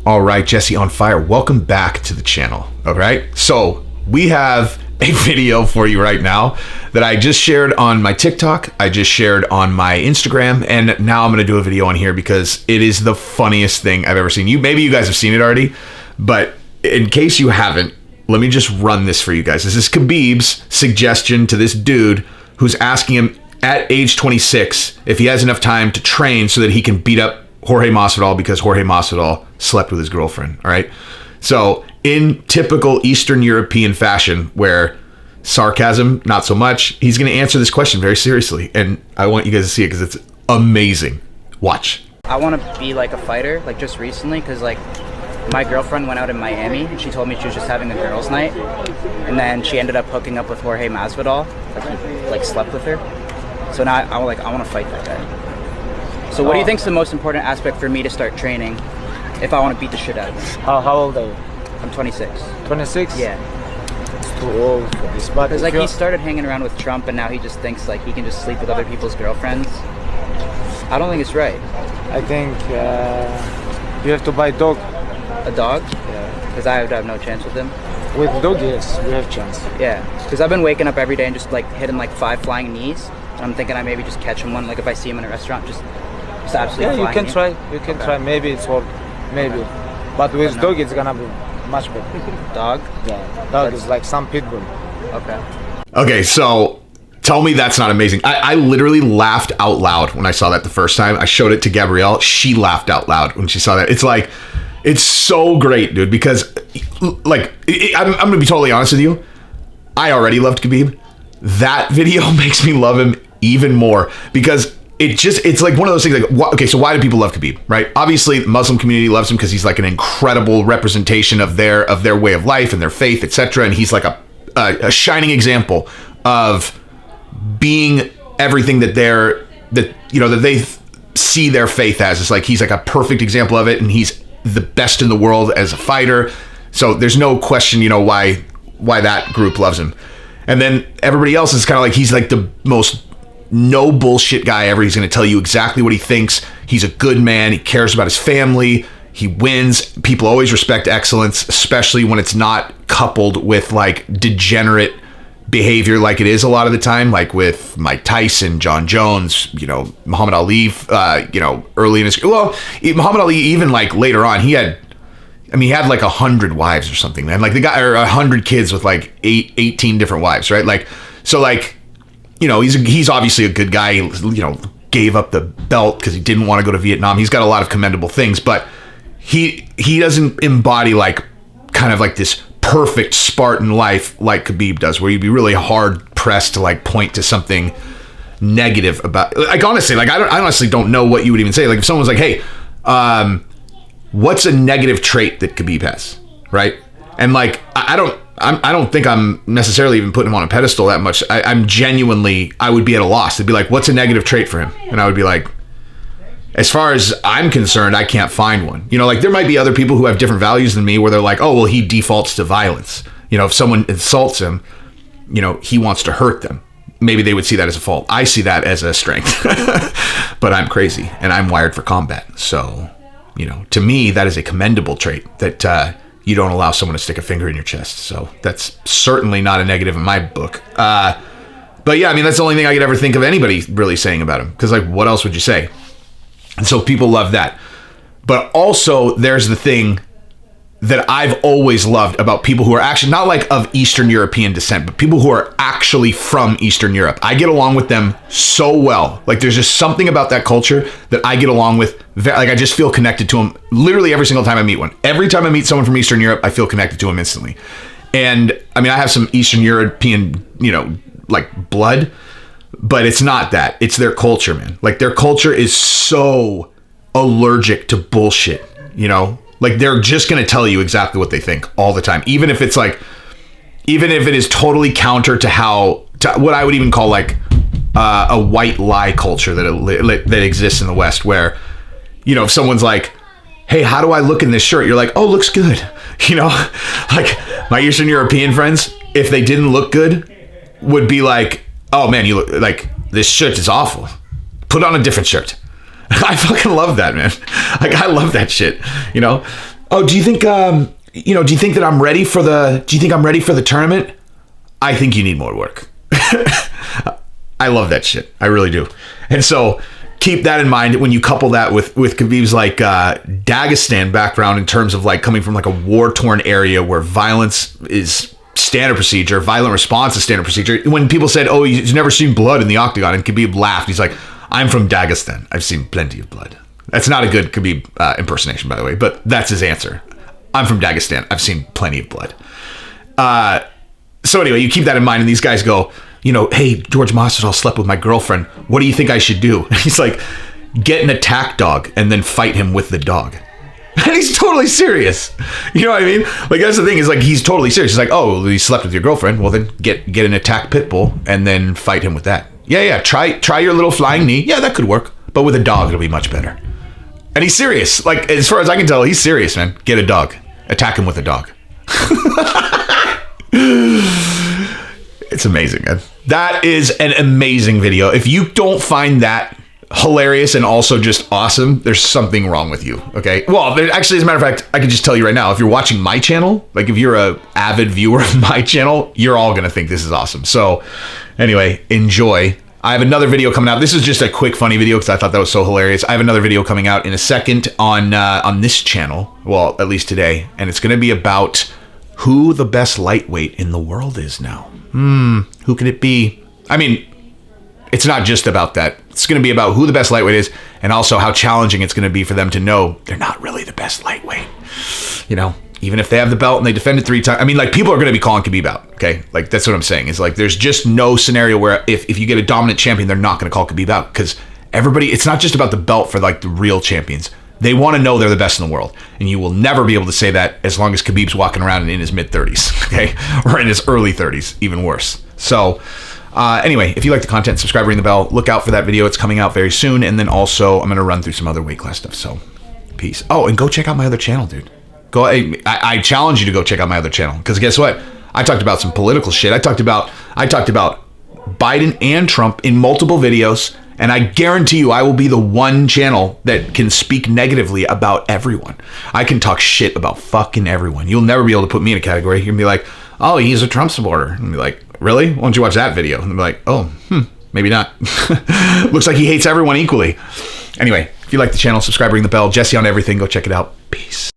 All right, Jesse on fire. Welcome back to the channel. All right. So we have a video for you right now that I just shared on my TikTok. I just shared on my Instagram, and now I'm going to do a video on here because it is the funniest thing I've ever seen. Maybe you guys have seen it already, but in case you haven't, let me just run this for you guys. This is Khabib's suggestion to this dude who's asking him at age 26 if he has enough time to train so that he can beat up Jorge Masvidal because Jorge Masvidal slept with his girlfriend. All right. So in typical Eastern European fashion, where sarcasm, not so much, he's going to answer this question very seriously. And I want you guys to see it because it's amazing. Watch. I want to be like a fighter, like just recently, because like my girlfriend went out in Miami and she told me she was just having a girls' night. And then she ended up hooking up with Jorge Masvidal. Like he slept with her. So now I want to fight that guy. So what do you think is the most important aspect for me to start training if I want to beat the shit out of him? How old are you? I'm 26. 26? Yeah. It's too old for this. But because like he started hanging around with Trump and now he just thinks like he can just sleep with other people's girlfriends. I don't think it's right. I think you have to buy a dog. A dog? Yeah. Because I would have no chance with him. With dog, yes, we have chance. Yeah. Because I've been waking up every day and just like hitting like 5 flying knees. And I'm thinking I maybe just catch him one. Like if I see him in a restaurant, just absolutely. Yeah, you can try. You can try. Maybe it's work. Maybe. But with dog, it's gonna be much better. Dog? Yeah. Dog is like some pit bull. Okay. Okay, so tell me that's not amazing. I literally laughed out loud when I saw that the first time. I showed it to Gabrielle. She laughed out loud when she saw that. It's like, it's so great, dude, because like, I'm going to be totally honest with you. I already loved Khabib. That video makes me love him even more because it's like one of those things like, okay, so why do people love Khabib, right? Obviously the Muslim community loves him because he's like an incredible representation of their way of life and their faith, etc. And he's like a shining example of being everything that they see their faith as. It's like he's like a perfect example of it, and he's the best in the world as a fighter. So there's no question, why that group loves him. And then everybody else is kind of like, he's like the most no bullshit guy ever. He's going to tell you exactly what he thinks. He's a good man. He cares about his family. He wins. People always respect excellence, especially when it's not coupled with like degenerate behavior like it is a lot of the time, like with Mike Tyson, John Jones, Muhammad Ali, early in his, Muhammad Ali, even like later on, he had like 100 wives or something, man. Like the guy, or 100 kids with like 18 different wives, right? Like, so like, he's obviously a good guy. He, gave up the belt because he didn't want to go to Vietnam. He's got a lot of commendable things, but he doesn't embody like kind of like this perfect Spartan life like Khabib does, where you'd be really hard pressed to like point to something negative about, like, honestly, like I honestly don't know what you would even say. Like if someone's like, hey, what's a negative trait that Khabib has, right? And like I don't think I'm necessarily even putting him on a pedestal that much. I'm genuinely, I would be at a loss. They'd be like, what's a negative trait for him? And I would be like, as far as I'm concerned, I can't find one. Like there might be other people who have different values than me where they're like, oh, well, he defaults to violence. If someone insults him, he wants to hurt them. Maybe they would see that as a fault. I see that as a strength, but I'm crazy and I'm wired for combat. So, to me, that is a commendable trait that you don't allow someone to stick a finger in your chest. So that's certainly not a negative in my book. But yeah, that's the only thing I could ever think of anybody really saying about him. Because like, what else would you say? And so people love that. But also there's the thing that I've always loved about people who are actually not like of Eastern European descent, but people who are actually from Eastern Europe. I get along with them so well. Like there's just something about that culture that I get along with. Like I just feel connected to them literally every single time I meet one. Every time I meet someone from Eastern Europe, I feel connected to them instantly. And I have some Eastern European, like blood, but it's not that. It's their culture, man. Like their culture is so allergic to bullshit, Like they're just going to tell you exactly what they think all the time. Even if it is totally counter to what I would even call like a white lie culture that exists in the West, where, if someone's like, hey, how do I look in this shirt? You're like, oh, looks good. Like my Eastern European friends, if they didn't look good, would be like, oh man, you look like this shirt is awful. Put on a different shirt. I fucking love that, man. Like I love that shit. Oh, do you think do you think that I'm ready for the tournament? I think you need more work. I love that shit. I really do. And so keep that in mind when you couple that with Khabib's like Dagestan background in terms of like coming from like a war-torn area where violence is standard procedure, violent response is standard procedure. When people said, oh, he's never seen blood in the octagon, and Khabib laughed. He's like, I'm from Dagestan. I've seen plenty of blood. That's not a good Khabib impersonation, by the way, but that's his answer. I'm from Dagestan. I've seen plenty of blood. So anyway, you keep that in mind, and these guys go, hey, George Masvidal slept with my girlfriend. What do you think I should do? And he's like, get an attack dog and then fight him with the dog. And he's totally serious. You know what I mean? Like, that's the thing, is like, he's totally serious. He's like, oh, he slept with your girlfriend. Well, then get an attack pit bull and then fight him with that. Yeah. Try your little flying knee. Yeah, that could work. But with a dog, it'll be much better. And he's serious. Like, as far as I can tell, he's serious, man. Get a dog. Attack him with a dog. It's amazing, man. That is an amazing video. If you don't find that hilarious and also just awesome, there's something wrong with you, okay? Well, actually, as a matter of fact, I can just tell you right now, if you're watching my channel, like if you're a avid viewer of my channel, you're all gonna think this is awesome. So anyway, enjoy. I have another video coming out. This is just a quick, funny video because I thought that was so hilarious. I have another video coming out in a second on this channel, well, at least today, and it's gonna be about who the best lightweight in the world is now. Who could it be? I mean, it's not just about that. It's going to be about who the best lightweight is, and also how challenging it's going to be for them to know they're not really the best lightweight. Even if they have the belt and they defend it 3 times. I mean, like, people are going to be calling Khabib out, okay? Like, that's what I'm saying. Is like, there's just no scenario where if you get a dominant champion, they're not going to call Khabib out, because everybody, it's not just about the belt for like the real champions. They want to know they're the best in the world. And you will never be able to say that as long as Khabib's walking around in his mid-30s, okay? Or in his early 30s, even worse. So anyway, if you like the content, subscribe, ring the bell. Look out for that video. It's coming out very soon. And then also, I'm going to run through some other weight class stuff. So peace. Oh, and go check out my other channel, dude. I challenge you to go check out my other channel. Because guess what? I talked about some political shit. I talked about Biden and Trump in multiple videos. And I guarantee you, I will be the one channel that can speak negatively about everyone. I can talk shit about fucking everyone. You'll never be able to put me in a category. You'll be like, oh, he's a Trump supporter. And be like, really? Why don't you watch that video? And be like, oh, maybe not. Looks like he hates everyone equally. Anyway, if you like the channel, subscribe, ring the bell. Jesse on everything. Go check it out. Peace.